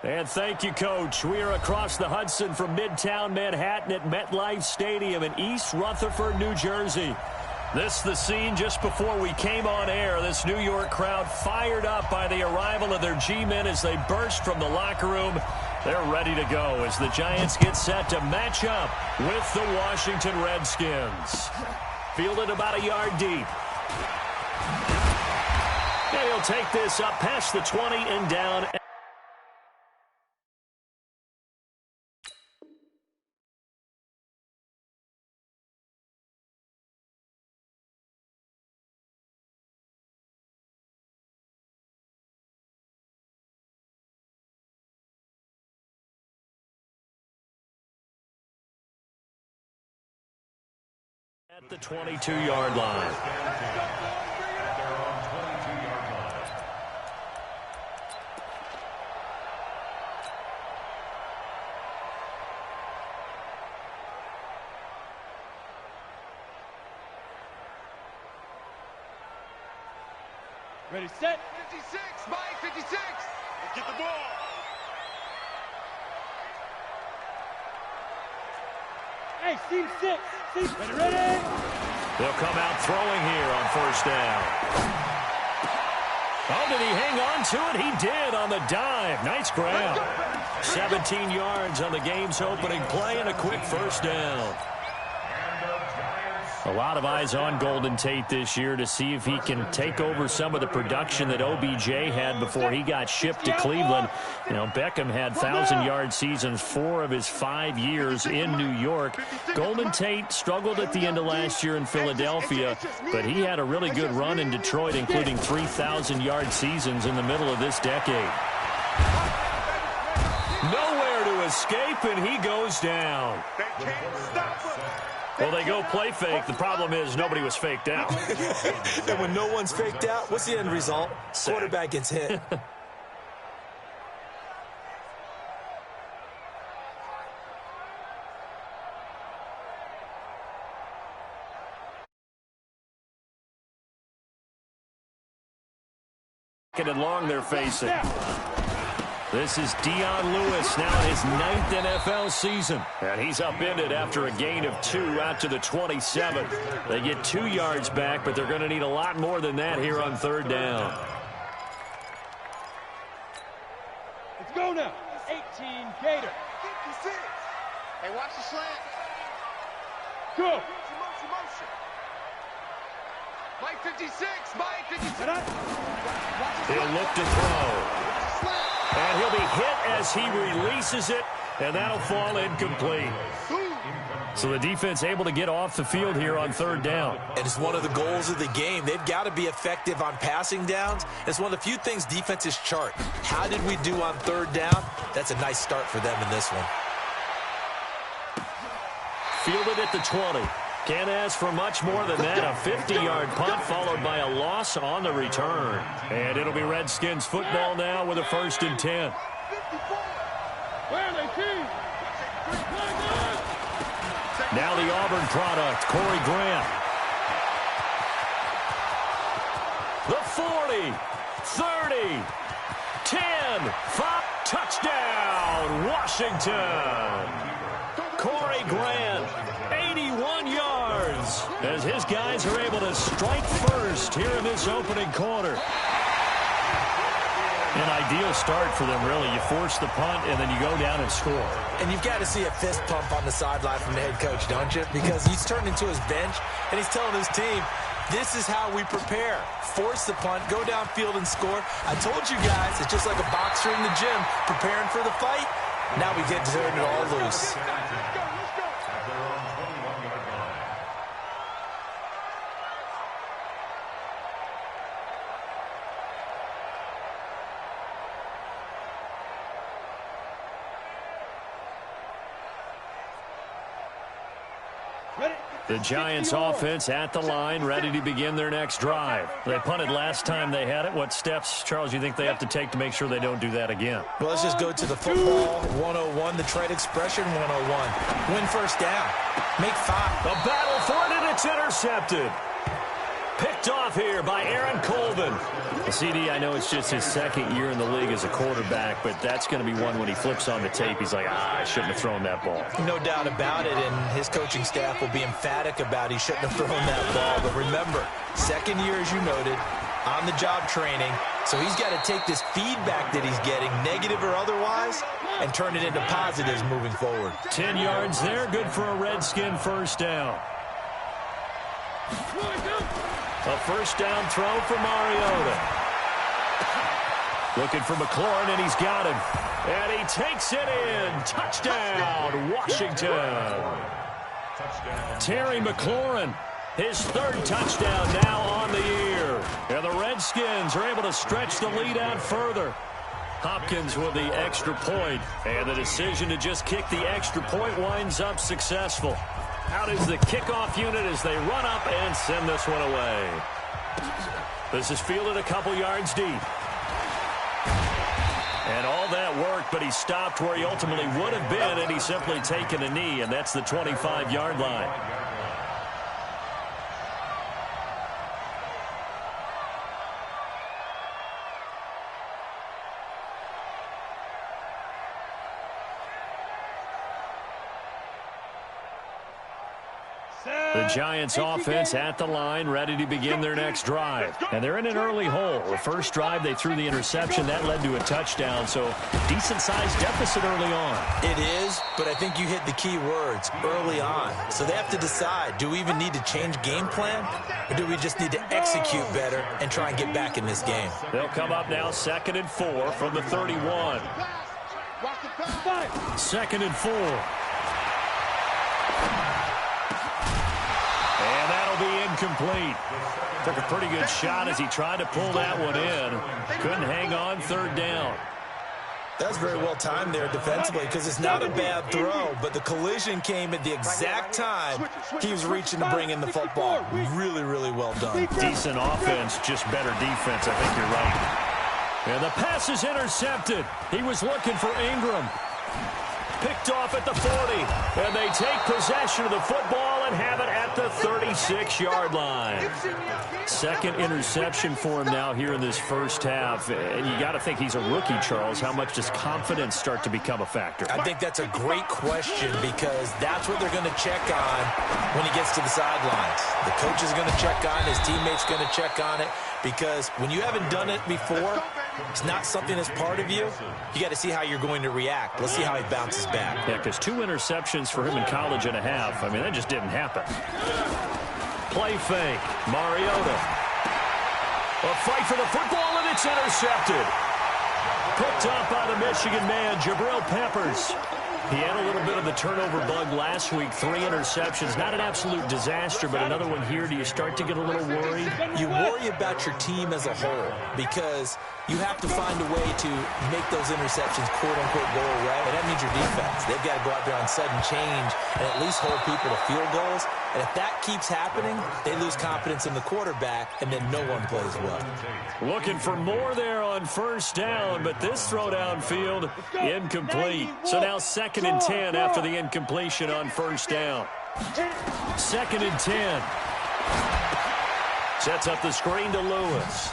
And thank you, Coach. We are across the Hudson from Midtown Manhattan at MetLife Stadium in East Rutherford, New Jersey. This is the scene just before we came on air. This New York crowd fired up by the arrival of their G-men as they burst from the locker room. They're ready to go as the Giants get set to match up with the Washington Redskins. Fielded about a yard deep. And he'll take this up past the 20 and down. At the 22-yard line. Ready, set. 56, Mike, 56. Get the ball. Hey, seam 6. Ready. They'll come out throwing here on first down. Oh, did he hang on to it? He did on the dive. Nice grab. 17 yards on the game's opening play and a quick first down. A lot of eyes on Golden Tate this year to see if he can take over some of the production that OBJ had before he got shipped to Cleveland. You know, Beckham had 1,000-yard seasons 4 of his 5 years in New York. Golden Tate struggled at the end of last year in Philadelphia, but he had a really good run in Detroit, including 3,000-yard seasons in the middle of this decade. Nowhere to escape, and he goes down. They can't stop him. Well, they go play fake. The problem is nobody was faked out. And when no one's faked out, what's the end result? Quarterback gets hit. And long they're facing. This is Dion Lewis now in his 9th NFL season. And he's upended after a gain of 2 out to the 27. They get 2 yards back, but they're going to need a lot more than that here on third down. Let's go now. 18, Gator. 56. Hey, watch the slant. Go. Motion. Mike 56. Mike 56. He'll look to throw. And he'll be hit as he releases it, and that'll fall incomplete. So the defense able to get off the field here on third down. And it's one of the goals of the game. They've got to be effective on passing downs. It's one of the few things defenses chart. How did we do on third down? That's a nice start for them in this one. Fielded at the 20. Can't ask for much more than that. A 50-yard punt followed by a loss on the return. And it'll be Redskins football now with a 1st and 10. Now the Auburn product, Corey Grant. The 40, 30, 10, 5, touchdown, Washington. Corey Grant, 81 yards, as his guys are able to strike first here in this opening quarter. An ideal start for them, really. You force the punt, and then you go down and score. And you've got to see a fist pump on the sideline from the head coach, don't you? Because he's turned into his bench, and he's telling his team, this is how we prepare. Force the punt, go downfield and score. I told you guys, it's just like a boxer in the gym preparing for the fight. Now we get to turn it all loose. The Giants offense at the line, ready to begin their next drive. They punted last time they had it. What steps, Charles, you think they have to take to make sure they don't do that again? Well, let's just go to the football 101, the trade expression 101. Win first down. Make 5. A battle for it, and it's intercepted. Picked Picked off here by Aaron Colvin. CD, I know it's just his second year in the league as a quarterback, but that's going to be one when he flips on the tape. He's like, I shouldn't have thrown that ball. No doubt about it, and his coaching staff will be emphatic about he shouldn't have thrown that ball. But remember, second year, as you noted, on-the-job training, so he's got to take this feedback that he's getting, negative or otherwise, and turn it into positives moving forward. 10 yards there, good for a Redskin first down. A first down throw for Mariota. Looking for McLaurin, and he's got him. And he takes it in. Touchdown, Washington. Terry McLaurin, his third touchdown now on the year. And the Redskins are able to stretch the lead out further. Hopkins with the extra point, and the decision to just kick the extra point winds up successful. Out is the kickoff unit as they run up and send this one away. This is fielded a couple yards deep. And all that worked, but he stopped where he ultimately would have been, and he's simply taken a knee, and that's the 25-yard line. The Giants offense at the line, ready to begin their next drive. And they're in an early hole. The first drive, they threw the interception. That led to a touchdown, so decent-sized deficit early on. It is, but I think you hit the key words, early on. So they have to decide, do we even need to change game plan, or do we just need to execute better and try and get back in this game? They'll come up now 2nd and 4 from the 31. 2nd and 4. And that'll be incomplete. Took a pretty good shot as he tried to pull that one in. Couldn't hang on, third down. That's very well timed there defensively because it's not a bad throw, but the collision came at the exact time he was reaching to bring in the football. Really, really well done. Decent offense, just better defense. I think you're right. And the pass is intercepted. He was looking for Ingram. Picked off at the 40, and they take possession of the football and have it at the 36-yard line. Second interception for him now here in this first half, and you got to think he's a rookie, Charles. How much does confidence start to become a factor? I think that's a great question because that's what they're going to check on when he gets to the sidelines. The coach is going to check on it, his teammates going to check on it, because when you haven't done it before, it's not something that's part of you. You got to see how you're going to react. Let's see how he bounces back. Yeah, because 2 interceptions for him in college and a half. I mean, that just didn't happen. Play fake. Mariota. A fight for the football, and it's intercepted. Picked up by the Michigan man, Jabril Peppers. He had a little bit of the turnover bug last week. 3 interceptions. Not an absolute disaster, but another one here. Do you start to get a little worried? You worry about your team as a whole because you have to find a way to make those interceptions, quote-unquote, go away. And that means your defense. They've got to go out there on sudden change and at least hold people to field goals. And if that keeps happening, they lose confidence in the quarterback, and then no one plays well. Looking for more there on first down, but this throw downfield, incomplete. So now 2nd and 10 after the incompletion on first down. 2nd and 10. Sets up the screen to Lewis.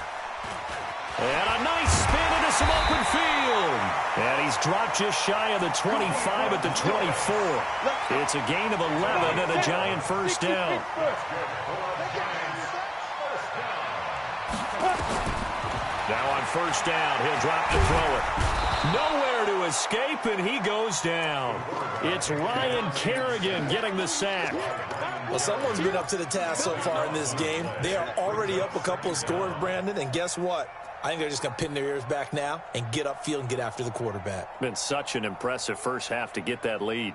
And a nice spin into some open field. And he's dropped just shy of the 25 at the 24. It's a gain of 11 and a Giant first down. Now on first down, he'll drop to throw it. Nowhere to escape, and he goes down. It's Ryan Kerrigan getting the sack. Well, someone's been up to the task so far in this game. They are already up a couple of scores, Brandon, and guess what? I think they're just going to pin their ears back now and get upfield and get after the quarterback. Been such an impressive first half to get that lead.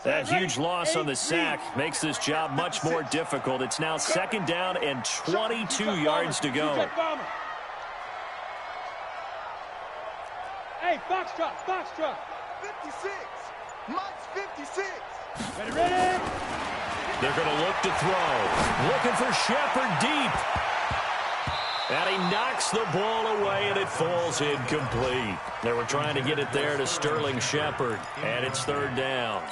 That huge loss on the sack makes this job much more difficult. It's now 2nd down and 22 yards to go. Hey, Foxtrot, Foxtrot. 56. Mike's 56. Ready, ready. They're going to look to throw. Looking for Shepard deep. And he knocks the ball away, and it falls incomplete. They were trying to get it there to Sterling Shepard, and it's 3rd down.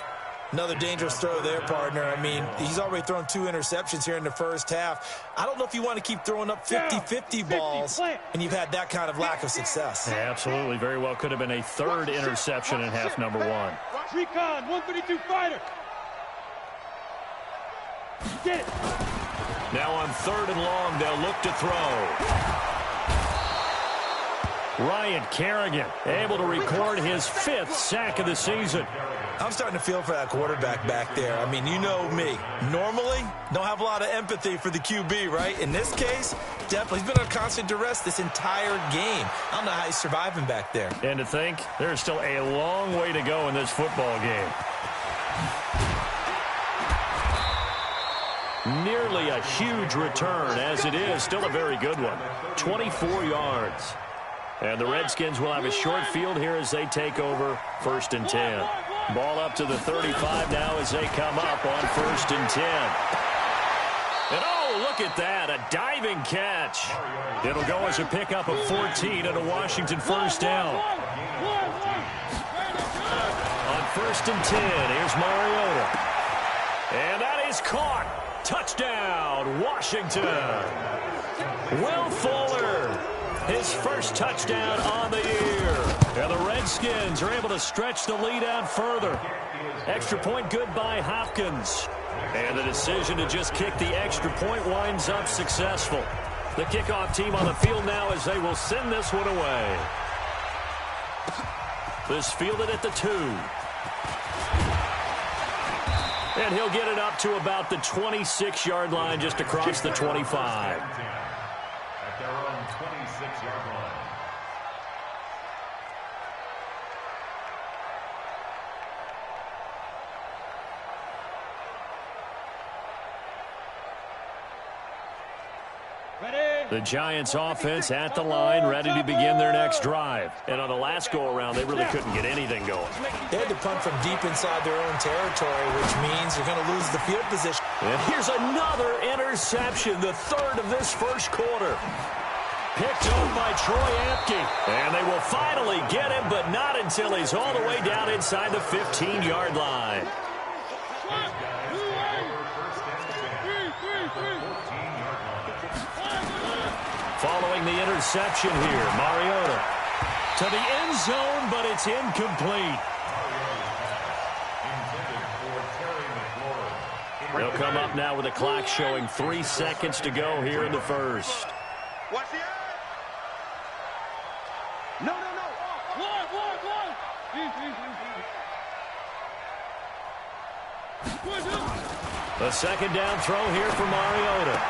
Another dangerous throw there, partner. I mean, he's already thrown 2 interceptions here in the first half. I don't know if you want to keep throwing up 50-50 balls, and you've had that kind of lack of success. Yeah, absolutely. Very well could have been a 3rd interception in half number 1. Recon, 132 fighter. Get it. Now on 3rd and long, they'll look to throw. Ryan Kerrigan able to record his 5th sack of the season. I'm starting to feel for that quarterback back there. I mean, you know me. Normally, don't have a lot of empathy for the QB, right? In this case, definitely. He's been under constant duress this entire game. I don't know how he's surviving back there. And to think, there's still a long way to go in this football game. Nearly a huge return, as it is. Still a very good one. 24 yards. And the Redskins will have a short field here as they take over 1st and 10. Ball up to the 35 now as they come up on 1st and 10. And oh, look at that, a diving catch. It'll go as a pickup of 14 and a Washington 1st down. On 1st and 10, here's Mariota. And that is caught. Touchdown, Washington. Will Fuller, his 1st touchdown on the year. And the Redskins are able to stretch the lead out further. Extra point good by Hopkins. And the decision to just kick the extra point winds up successful. The kickoff team on the field now as they will send this one away. This fielded at the 2. And he'll get it up to about the 26-yard line just across the 25. At their own 26-yard line. The Giants offense at the line, ready to begin their next drive. And on the last go-around, they really couldn't get anything going. They had to punt from deep inside their own territory, which means you're going to lose the field position. And here's another interception, the 3rd of this 1st quarter. Picked up by Troy Apke. And they will finally get him, but not until he's all the way down inside the 15-yard line. Following the interception here, Mariota to the end zone, but it's incomplete. They'll come up now with the clock showing 3 seconds to go here in the 1st. Watch the eye. No. The 2nd down throw here for Mariota.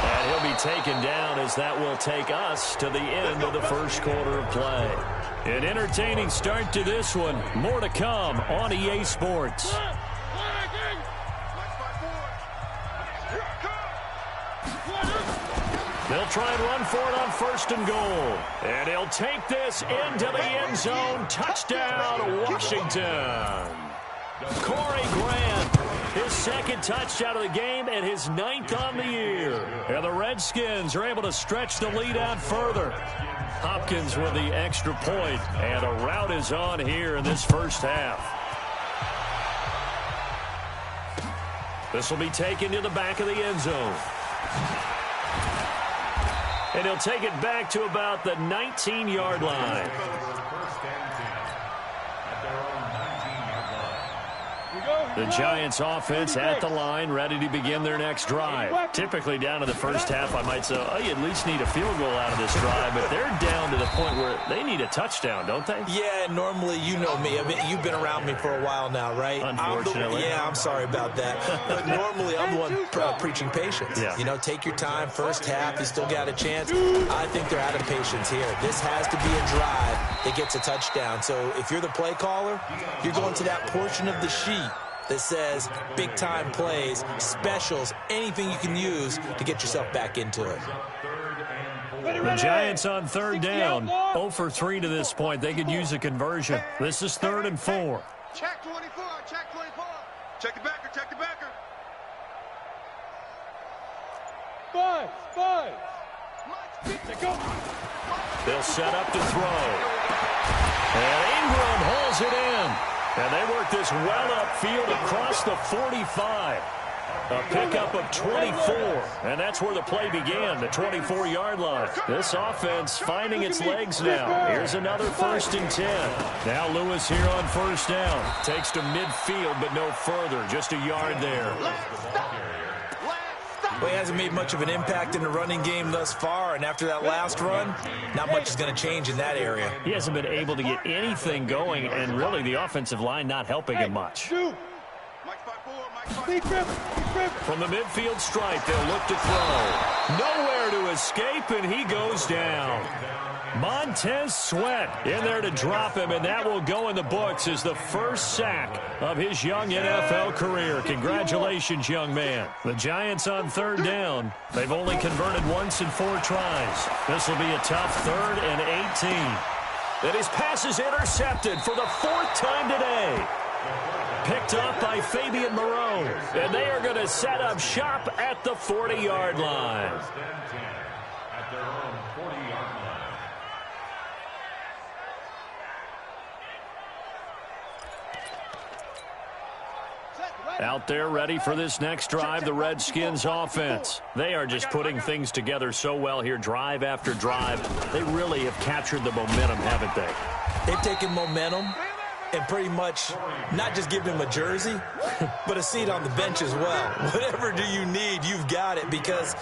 And he'll be taken down as that will take us to the end of the 1st quarter of play. An entertaining start to this one. More to come on EA Sports. They'll try and run for it on 1st and goal. And he'll take this into the end zone. Touchdown, Washington. Corey Grant, his 2nd touchdown of the game and his 9th on the year. And the Redskins are able to stretch the lead out further. Hopkins with the extra point, and a rout is on here in this 1st half. This will be taken to the back of the end zone. And he'll take it back to about the 19-yard line. The Giants offense at the line, ready to begin their next drive. Typically down to the 1st half, I might say, oh, you at least need a field goal out of this drive, but they're down to the point where they need a touchdown, don't they? Yeah, normally, you know me. I mean, you've been around me for a while now, right? Unfortunately. I'm sorry about that. But normally, I'm the one preaching patience. Yeah. You know, take your time. 1st half, you still got a chance. I think they're out of patience here. This has to be a drive that gets a touchdown. So if you're the play caller, you're going to that portion of the sheet that says big-time plays, specials, anything you can use to get yourself back into it. The Giants on 3rd down, 0 for 3 to this point. They could use a conversion. This is 3rd and 4. Check 24, check 24. Check the backer, check the backer. 5. They'll set up to throw. And Ingram holds it in. And they work this well upfield across the 45. A pickup of 24, and that's where the play began, the 24-yard line. This offense finding its legs now. Here's another 1st and 10. Now Lewis here on 1st down. Takes to midfield, but no further. Just a yard there. Well, he hasn't made much of an impact in the running game thus far, and after that last run, not much is going to change in that area. He hasn't been able to get anything going, and really the offensive line not helping him much. From the midfield stripe, they'll look to throw. Nowhere to escape, and he goes down. Montez Sweat in there to drop him, and that will go in the books as the first sack of his young NFL career. Congratulations, young man. The Giants on 3rd down. They've only converted once in 4 tries. This will be a tough 3rd and 18. And his pass is intercepted for the 4th time today. Picked up by Fabian Moreau. And they are going to set up shop at the 40-yard line. At their own 40-yard line. Out there ready for this next drive, the Redskins offense. They are just putting things together so well here, drive after drive. They really have captured the momentum, haven't they? They've taken momentum and pretty much not just give him a jersey, but a seat on the bench as well. Whatever do you need, you've got it, because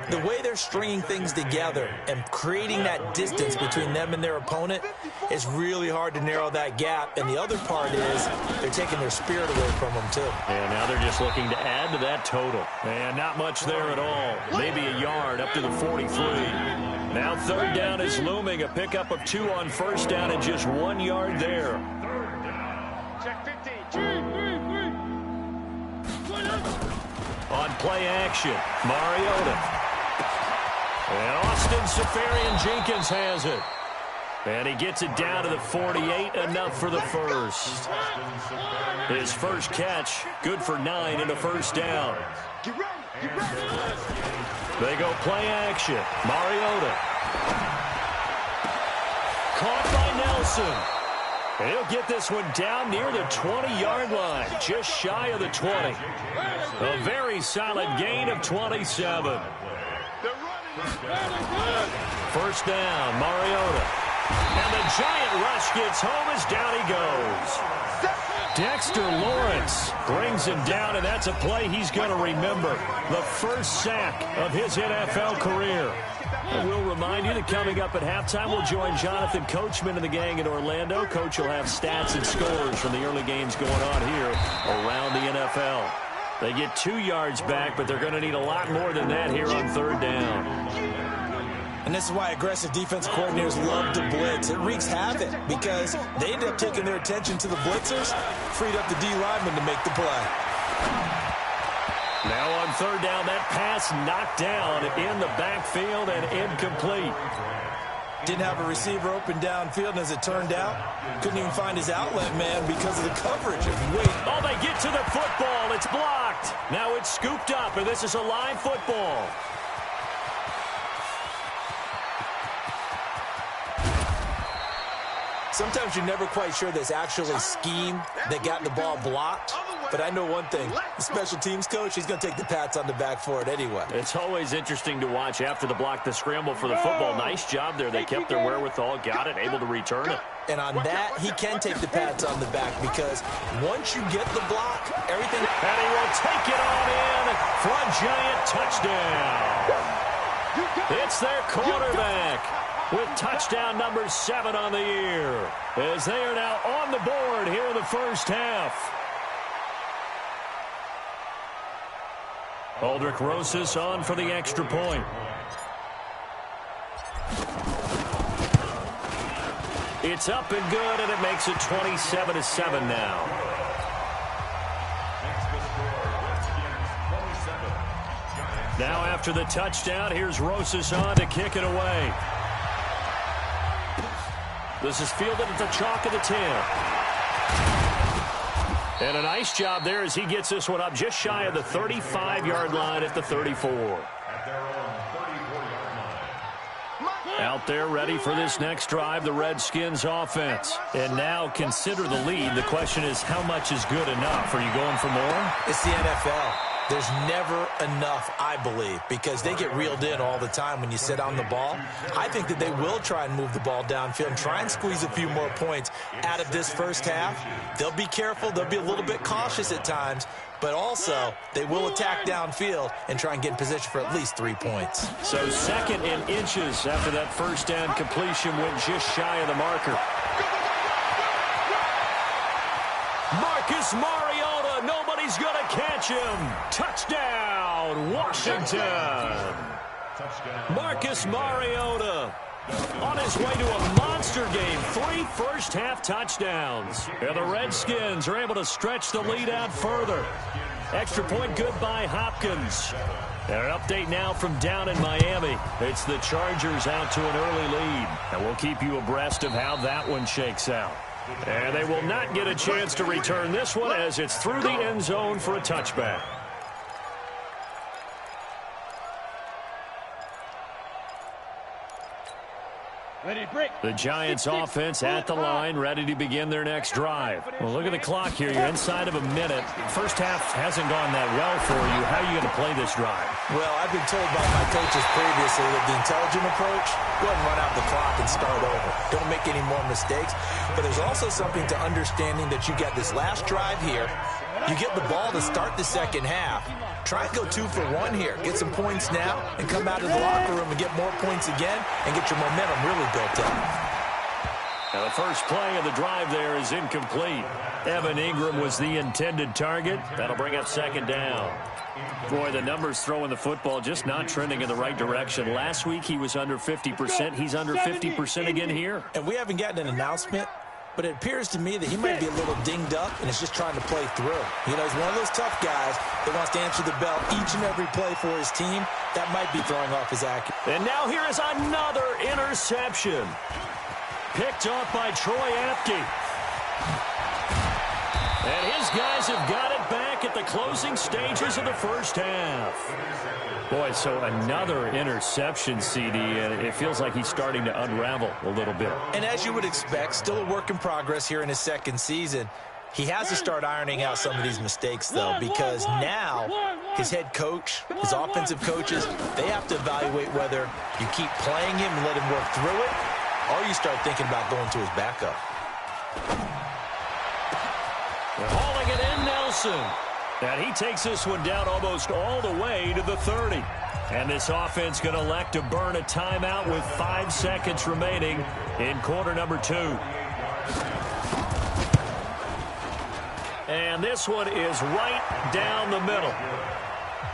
the way they're stringing things together and creating that distance between them and their opponent, it's really hard to narrow that gap. And the other part is they're taking their spirit away from them, too. And now they're just looking to add to that total. And not much there at all. Maybe a yard up to the 43. Now 3rd down is looming. A pickup of 2 on 1st down and just 1 yard there. Check 15. On play action, Mariota. And Austin Seferian-Jenkins has it. And he gets it down to the 48, enough for the first. His first catch, good for 9 and a 1st down. They go play action. Mariota. Caught by Nelson. And he'll get this one down near the 20-yard line, just shy of the 20. A very solid gain of 27. 1st down, Mariota. And the giant rush gets home as down he goes. Dexter Lawrence brings him down, and that's a play he's going to remember. The first sack of his NFL career. And we'll remind you that coming up at halftime, we'll join Jonathan Coachman and the gang in Orlando. Coach will have stats and scores from the early games going on here around the NFL. They get 2 yards back, but they're going to need a lot more than that here on 3rd down. And this is why aggressive defense coordinators love to blitz. It wreaks havoc because they end up taking their attention to the blitzers, freed up the D lineman to make the play. Now on 3rd down, that pass knocked down in the backfield and incomplete. Didn't have a receiver open downfield, and as it turned out, couldn't even find his outlet man because of the coverage. Oh, they get to the football. It's blocked. Now it's scooped up, and this is a live football. Sometimes you're never quite sure there's actually scheme that got the ball blocked. But I know one thing, the special teams coach, he's going to take the pats on the back for it anyway. It's always interesting to watch after the block, the scramble for the football. Nice job there. They kept their wherewithal, got it, able to return it. And on that, he can take the pats on the back because once you get the block, everything... And he will take it on in for a giant touchdown. It's their quarterback with touchdown number 7 on the year, as they are now on the board here in the first half. Aldrich Rosas on for the extra point. It's up and good, and it makes it 27-7 now. Now after the touchdown, here's Rosas on to kick it away. This is fielded at the chalk of the 10. And a nice job there as he gets this one up just shy of the 35-yard line at the 34. Out there ready for this next drive, the Redskins offense. And now consider the lead. The question is, how much is good enough? Are you going for more? It's the NFL. There's never enough, I believe, because they get reeled in all the time when you sit on the ball. I think that they will try and move the ball downfield and try and squeeze a few more points out of this first half. They'll be careful. They'll be a little bit cautious at times, but also they will attack downfield and try and get in position for at least 3 points. So 2nd and inches after that first down completion went just shy of the marker. Marcus Mariota, nobody's going to catch him. Touchdown, Washington. Marcus Mariota on his way to a monster game. 3 first-half touchdowns. And the Redskins are able to stretch the lead out further. Extra point good by Hopkins. And an update now from down in Miami. It's the Chargers out to an early lead. And we'll keep you abreast of how that one shakes out. And they will not get a chance to return this one as it's through the end zone for a touchback. The Giants offense at the line, ready to begin their next drive. Well, look at the clock here. You're inside of a minute. First half hasn't gone that well for you. How are you going to play this drive? Well, I've been told by my coaches previously that the intelligent approach, go ahead and run out the clock and start over. Don't make any more mistakes. But there's also something to understanding that you got this last drive here. You get the ball to start the second half. Try and go 2 for 1 here. Get some points now and come out of the locker room and get more points again and get your momentum really built up. Now the first play of the drive there is incomplete. Evan Ingram was the intended target. That'll bring up 2nd down. Boy, the numbers throwing the football just not trending in the right direction. Last week he was under 50%. He's under 50% again here. And we haven't gotten an announcement, but it appears to me that he might be a little dinged up and is just trying to play through. You know, he's one of those tough guys that wants to answer the bell each and every play for his team. That might be throwing off his accuracy. And now here is another interception. Picked off by Troy Apke. And his guys have got it back at the closing stages of the first half. Boy, so another interception, CD, and it feels like he's starting to unravel a little bit. And as you would expect, still a work in progress here in his 2nd season. He has to start ironing out some of these mistakes, though, because now his head coach, his offensive coaches, they have to evaluate whether you keep playing him and let him work through it, or you start thinking about going to his backup. They're hauling it in, Nelson. And he takes this one down almost all the way to the 30. And this offense going to elect to burn a timeout with 5 seconds remaining in quarter number 2. And this one is right down the middle.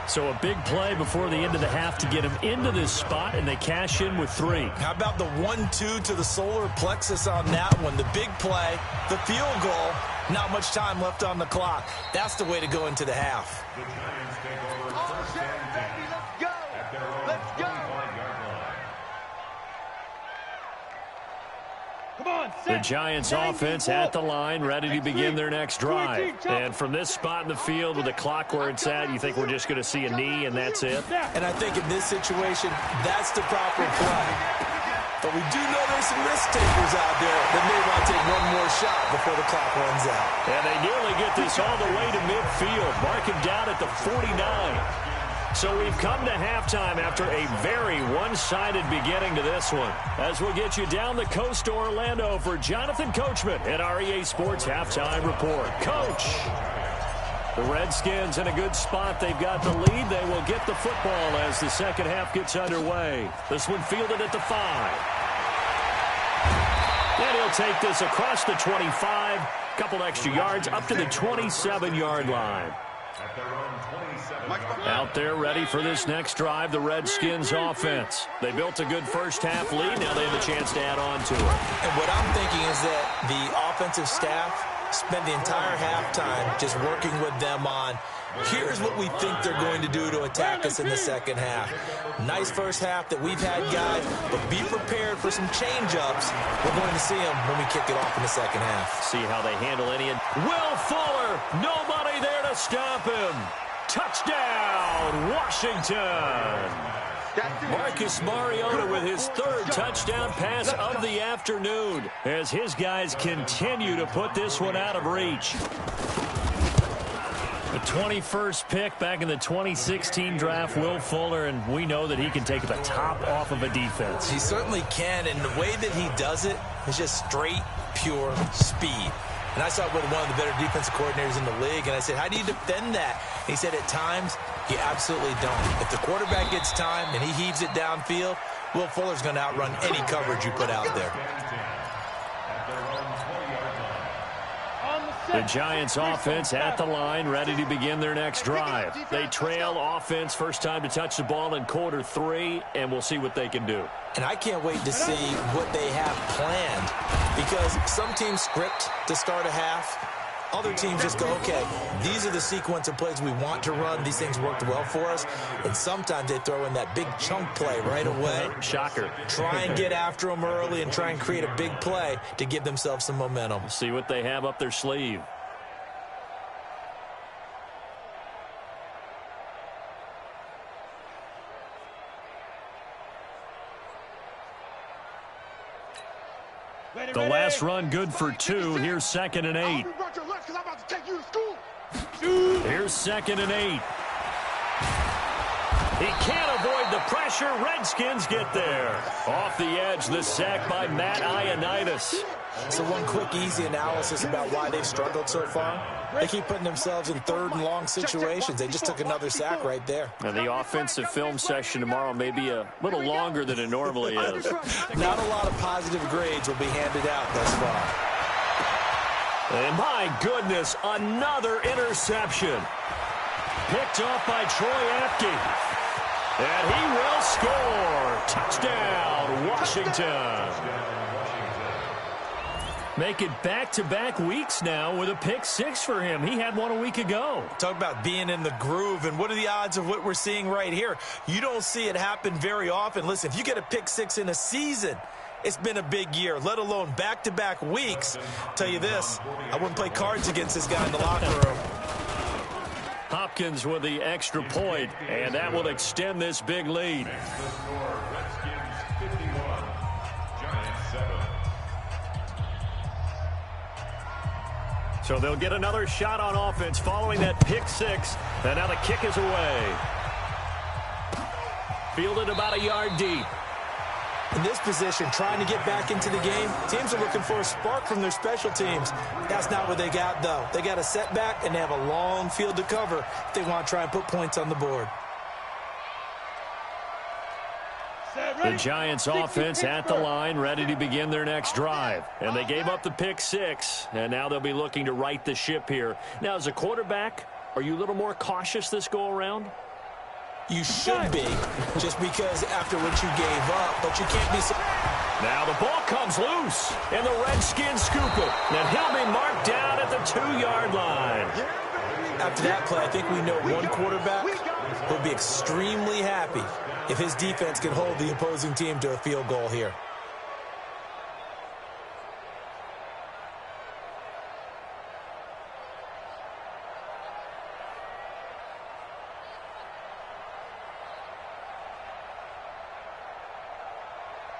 So a big play before the end of the half to get him into this spot, and they cash in with 3. How about the 1-2 to the solar plexus on that one? The big play, the field goal, not much time left on the clock. That's the way to go into the half. The Giants take over first and 10 Let's go. at their own Let's go. 25-yard line. The Giants offense at the line, ready to begin their next drive. And from this spot in the field with the clock where it's at, you think we're just going to see a knee and that's it? And I think in this situation, that's the proper play. But we do know there's some risk takers out there that may want to take one more shot before the clock runs out. And they nearly get this all the way to midfield. Mark him down at the 49. So we've come to halftime after a very one-sided beginning to this one. As we'll get you down the coast to Orlando for Jonathan Coachman at our EA Sports Halftime Report. Coach, the Redskins in a good spot. They've got the lead. They will get the football as the second half gets underway. This one fielded at the 5. And he'll take this across the 25. Couple extra yards up to the 27-yard line. At their own 27. Out there ready for this next drive, the Redskins offense. They built a good first half lead. Now they have a chance to add on to it. And what I'm thinking is that the offensive staff spend the entire halftime just working with them on, here's what we think they're going to do to attack us in the second half. Nice first half that we've had, guys, but be prepared for some change-ups. We're going to see them when we kick it off in the second half. See how they handle any. Will Fuller, nobody there to stop him. Touchdown, Washington. Marcus Mariota with his third touchdown pass of the afternoon as his guys continue to put this one out of reach. The 21st pick back in the 2016 draft, Will Fuller, and we know that he can take the top off of a defense. He certainly can, and the way that he does it is just straight, pure speed. And I saw it with one of the better defensive coordinators in the league, and I said, how do you defend that? And he said, at times, you absolutely don't. If the quarterback gets time and he heaves it downfield, Will Fuller's going to outrun any coverage you put out there. The Giants offense at the line, ready to begin their next drive. They trail offense, first time to touch the ball in quarter 3, and we'll see what they can do. And I can't wait to see what they have planned, because some teams script to start a half. Other teams just go, okay, these are the sequence of plays we want to run. These things worked well for us. And sometimes they throw in that big chunk play right away. Shocker. Try and get after them early and try and create a big play to give themselves some momentum. See what they have up their sleeve. The last run good for 2. Here's 2nd and 8. Here's 2nd and 8. He can't avoid the pressure. Redskins get there. Off the edge, the sack by Matt Ioannidis. So one quick, easy analysis about why they've struggled so far. They keep putting themselves in 3rd and long situations. They just took another sack right there. And the offensive film session tomorrow may be a little longer than it normally is. Not a lot of positive grades will be handed out thus far. And my goodness, another interception. Picked off by Troy Apke. And he will score. Touchdown, Washington. Make it back-to-back weeks now with a pick 6 for him. He had one a week ago. Talk about being in the groove, and what are the odds of what we're seeing right here? You don't see it happen very often. Listen, if you get a pick 6 in a season, it's been a big year, let alone back-to-back weeks. Tell you this, I wouldn't play cards against this guy in the locker room. Hopkins with the extra point, and that will extend this big lead. So they'll get another shot on offense following that pick 6. And now the kick is away. Fielded about a yard deep. In this position, trying to get back into the game, teams are looking for a spark from their special teams. That's not what they got, though. They got a setback, and they have a long field to cover if they want to try and put points on the board. The Giants offense at the line, ready to begin their next drive. And they gave up the pick 6, and now they'll be looking to right the ship here. Now, as a quarterback, are you a little more cautious this go-around? You should be, just because after what you gave up, but you can't be... Now the ball comes loose, and the Redskins scoop it. And he'll be marked down at the 2-yard line. After that play, I think we know one quarterback will be extremely happy if his defense can hold the opposing team to a field goal here.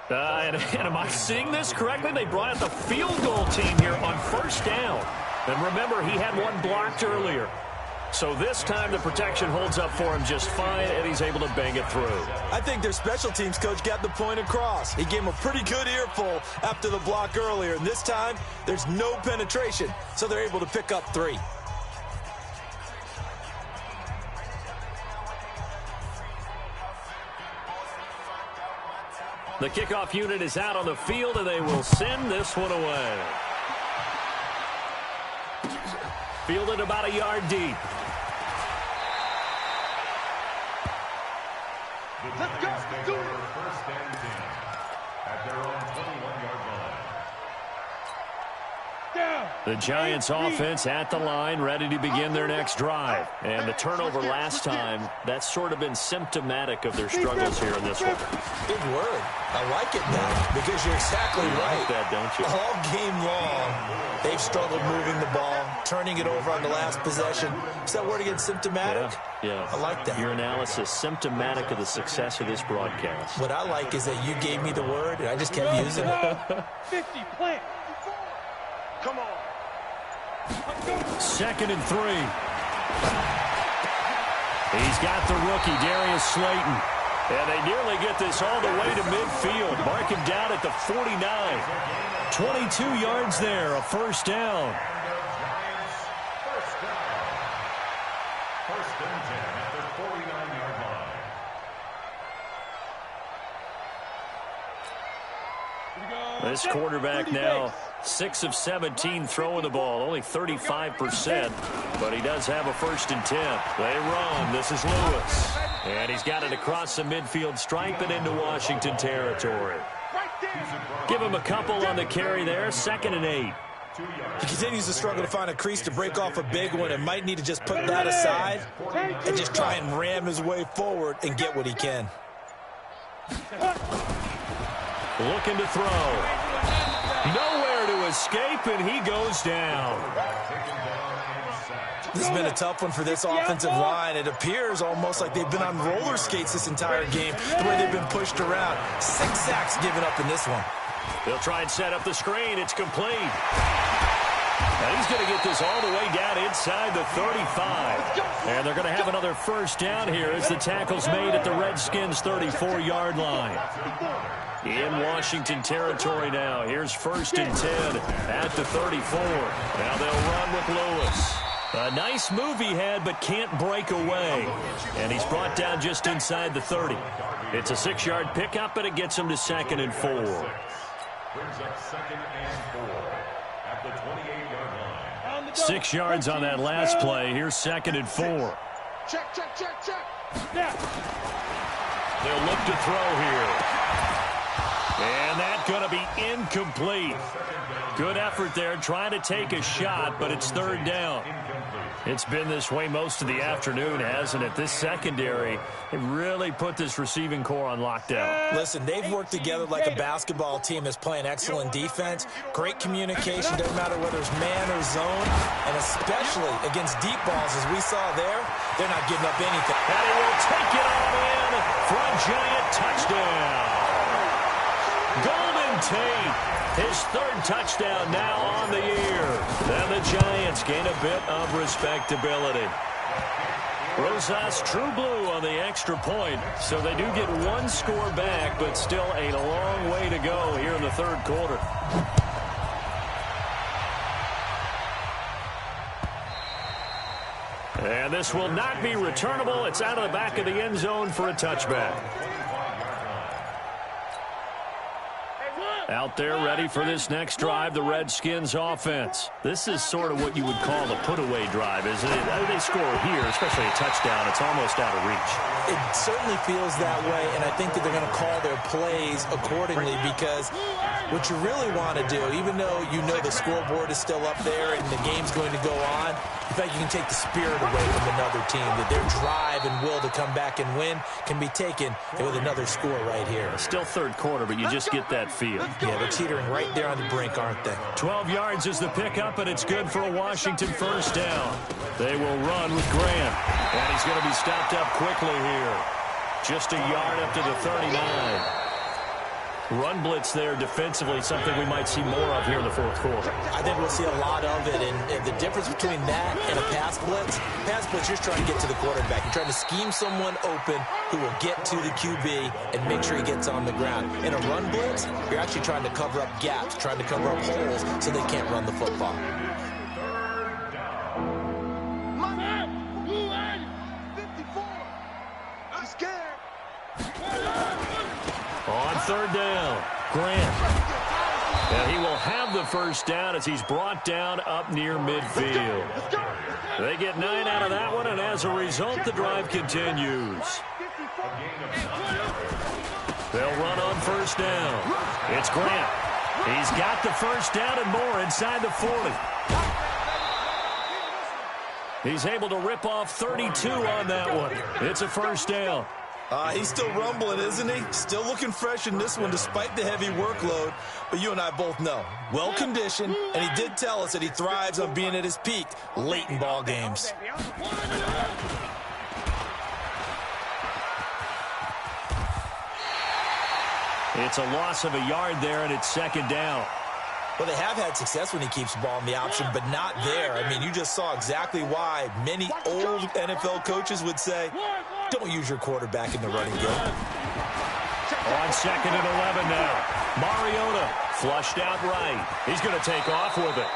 And am I seeing this correctly? They brought out the field goal team here on 1st down. And remember, he had one blocked earlier. So this time the protection holds up for him just fine, and he's able to bang it through. I think their special teams coach got the point across. He gave him a pretty good earful after the block earlier. And this time, there's no penetration, so they're able to pick up 3. The kickoff unit is out on the field, and they will send this one away. Fielded about a yard deep. Let's go. Do it. First and 10 at their own 21-yard line. Down. The Giants offense at the line, ready to begin their next drive. And the turnover last time, that's sort of been symptomatic of their struggles here in this one. Big word. I like it now because you're exactly right. You like that, don't you? All game long, they've struggled moving the ball, turning it over on the last possession. Is that word again, symptomatic? Yeah. I like that. Your analysis, symptomatic of the success of this broadcast. What I like is that you gave me the word, and I just kept using it. 50, plant. Come on. 2nd and 3. He's got the rookie, Darius Slayton. And they nearly get this all the way to midfield. Mark him down at the 49. 22 yards there, a first down. First and 10 at the 49-yard line. This quarterback now 6 of 17 throwing the ball, only 35%, but he does have a 1st and 10. They run. This is Lewis. And he's got it across the midfield stripe and into Washington territory. Give him a couple on the carry there, 2nd and 8. He continues to struggle to find a crease to break off a big one and might need to just put that aside and just try and ram his way forward and get what he can. Looking to throw. Nowhere to escape, and he goes down. This has been a tough one for this offensive line. It appears almost like they've been on roller skates this entire game, the way they've been pushed around. 6 sacks given up in this one. They'll try and set up the screen. It's complete. Now he's going to get this all the way down inside the 35. And they're going to have another first down here as the tackle's made at the Redskins' 34-yard line. In Washington territory now. Here's 1st and 10 at the 34. Now they'll run with Lewis. A nice move he had, but can't break away. And he's brought down just inside the 30. It's a 6-yard pickup, and it gets him to 2nd and 4. Brings up 2nd and 4 at the 28-yard line. 6 yards on that last play. Here's 2nd and 4. Check, check, check, check. They'll look to throw here. And that's going to be incomplete. Good effort there trying to take a shot, but it's 3rd down. It's been this way most of the afternoon, hasn't it? This secondary, it really put this receiving core on lockdown. Listen, they've worked together like a basketball team that's playing excellent defense. Great communication, doesn't matter whether it's man or zone, and especially against deep balls, as we saw there, they're not giving up anything. And he will take it all in for a giant touchdown. Golden Tate, his 3rd touchdown now on the year. Then the Giants gain a bit of respectability. Rosas true blue on the extra point, so they do get 1 score back, but still a long way to go here in the 3rd quarter. And this will not be returnable. It's out of the back of the end zone for a touchback. Out there ready for this next drive, the Redskins offense. This is sort of what you would call a put-away drive, isn't it? They score here, especially a touchdown. It's almost out of reach. It certainly feels that way, and I think that they're going to call their plays accordingly because what you really want to do, even though you know the scoreboard is still up there and the game's going to go on, in fact, you can take the spirit away from another team, that their drive and will to come back and win can be taken with another score right here. Still 3rd quarter, but you just get that feel. Yeah, they're teetering right there on the brink, aren't they? 12 yards is the pickup, and it's good for a Washington first down. They will run with Grant, and he's going to be stopped up quickly here. Just a yard up to the 39. Run blitz there defensively, something we might see more of here in the 4th quarter. I think we'll see a lot of it, and the difference between that and a pass blitz, you're just trying to get to the quarterback. You're trying to scheme someone open who will get to the QB and make sure he gets on the ground. In a run blitz, you're actually trying to cover up gaps, trying to cover up holes so they can't run the football. On 3rd down, Grant. And he will have the first down as he's brought down up near midfield. They get 9 out of that one, and as a result, the drive continues. They'll run on first down. It's Grant. He's got the first down and more inside the 40. He's able to rip off 32 on that one. It's a first down. He's still rumbling, isn't he? Still looking fresh in this one despite the heavy workload. But you and I both know, well-conditioned, and he did tell us that he thrives on being at his peak late in ball games. It's a loss of a yard there, and it's second down. Well, they have had success when he keeps the ball in the option, but not there. I mean, you just saw exactly why many old NFL coaches would say, don't use your quarterback in the running game. On second and 11 now. Mariota flushed out right. He's going to take off with it.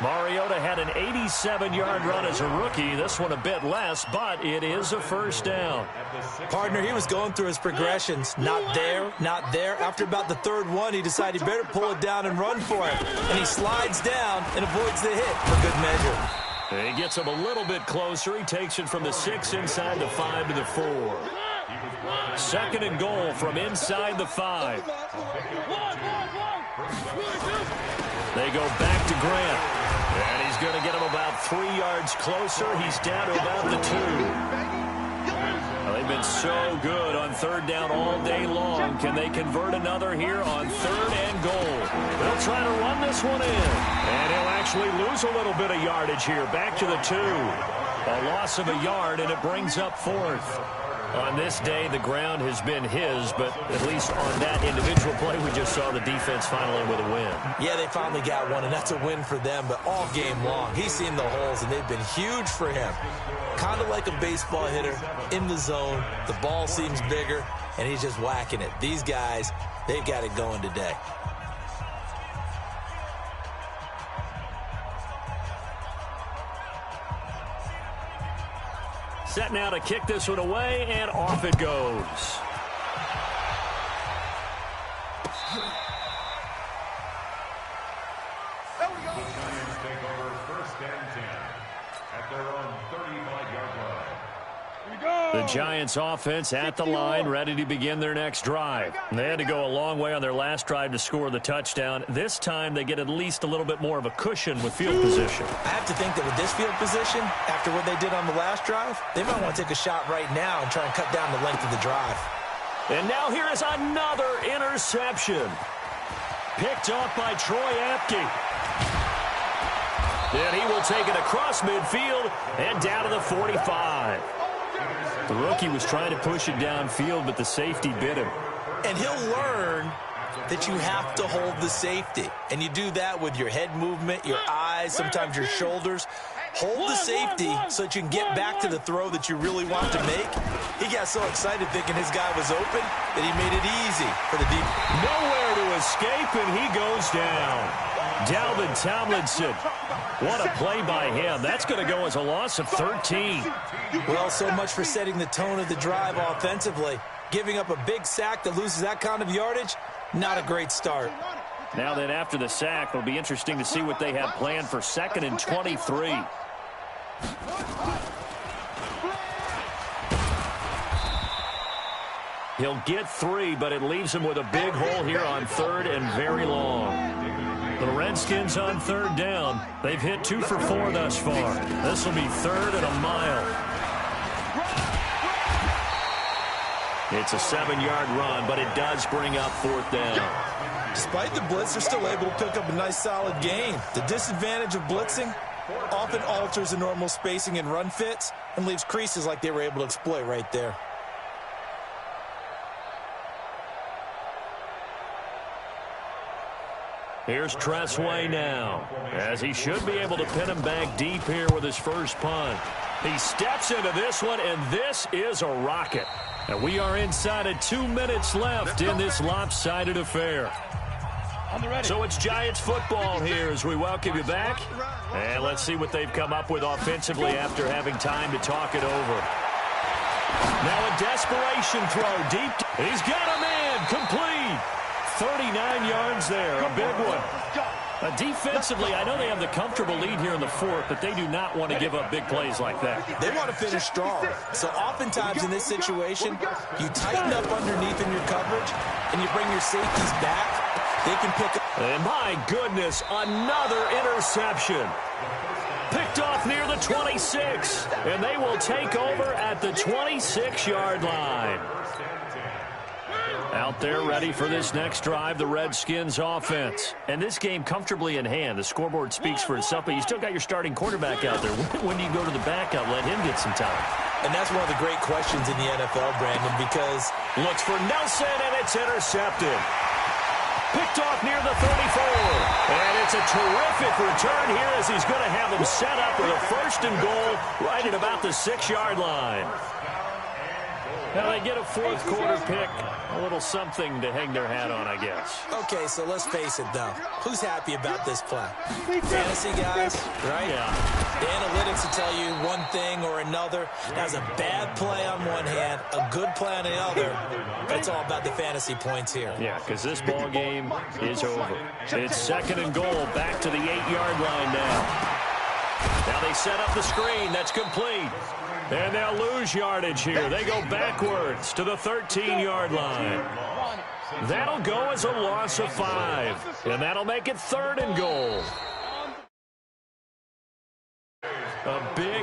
Mariota had an 87-yard run as a rookie. This one a bit less, but it is a first down. Partner, he was going through his progressions. Not there, not there. After about the third one, he decided he better pull it down and run for it. And he slides down and avoids the hit for good measure. He gets him a little bit closer. He takes it from the 6 inside the 5 to the 4. Second and goal from inside the 5. They go back to Grant. And he's going to get him about 3 yards closer. He's down to about the 2. Well, they've been so good on third down all day long. Can they convert another here on third and goal? They'll try to run this one in. And he'll actually lose a little bit of yardage here. Back to the 2. A loss of a yard, and it brings up fourth. On this day, the ground has been his, but at least on that individual play, we just saw the defense finally with a win. Yeah, they finally got one, and that's a win for them, but all game long, he's seen the holes, and they've been huge for him. Kind of like a baseball hitter in the zone. The ball seems bigger, and he's just whacking it. These guys, they've got it going today. Set now to kick this one away, and off it goes. The Giants take over first and 10 at their own 35-yard line. The Giants offense at the line, ready to begin their next drive. They had to go a long way on their last drive to score the touchdown. This time they get at least a little bit more of a cushion with field position. I have to think that with this field position, after what they did on the last drive, they might want to take a shot right now and try and cut down the length of the drive. And now here is another interception. Picked off by Troy Apke. And he will take it across midfield and down to the 45. The rookie was trying to push it downfield, but the safety bit him. And he'll learn that you have to hold the safety. And you do that with your head movement, your eyes, sometimes your shoulders. Hold the safety so that you can get back to the throw that you really want to make. He got so excited thinking his guy was open that he made it easy for the deep. Nowhere to escape, and he goes down. Dalvin Tomlinson. What a play by him. That's going to go as a loss of 13. Well, so much for setting the tone of the drive offensively. Giving up a big sack that loses that kind of yardage, not a great start. Now then, after the sack, it'll be interesting to see what they have planned for second and 23. He'll get 3, but it leaves him with a big hole here on third and very long. The Redskins on third down. They've hit 2 for 4 thus far. This will be third and a mile. It's a 7-yard run, but it does bring up fourth down. Despite the blitz, they're still able to pick up a nice solid gain. The disadvantage of blitzing often alters the normal spacing and run fits and leaves creases like they were able to exploit right there. Here's Tressway now, as he should be able to pin him back deep here with his first punt. He steps into this one, and this is a rocket. And we are inside of 2 minutes left in this lopsided affair. So it's Giants football here as we welcome you back. And let's see what they've come up with offensively after having time to talk it over. Now a desperation throw deep. He's got a man complete. 39 yards there, a big one. Defensively, I know they have the comfortable lead here in the fourth, but they do not want to give up big plays like that. They want to finish strong. So oftentimes in this situation, you tighten up underneath in your coverage, and you bring your safeties back. They can pick up. And my goodness, another interception. Picked off near the 26, and they will take over at the 26-yard line. Out there ready for this next drive, the Redskins offense. And this game comfortably in hand. The scoreboard speaks for itself, but you still got your starting quarterback out there. When do you go to the backup, let him get some time? And that's one of the great questions in the NFL, Brandon, because looks for Nelson, and it's intercepted. Picked off near the 34. And it's a terrific return here as he's going to have them set up with a 1st and goal right at about the 6-yard line. Now they get a 4th quarter pick. A little something to hang their hat on, I guess. Okay, so let's face it, though. Who's happy about this play? Fantasy guys, right? Yeah. The analytics will tell you one thing or another. That's a bad play on one hand, a good play on the other. But it's all about the fantasy points here. Yeah, because this ball game is over. It's 2nd and goal, back to the 8-yard line now. Now they set up the screen. That's complete. And they'll lose yardage here. They go backwards to the 13-yard line. That'll go as a loss of 5. And that'll make it 3rd and goal. A big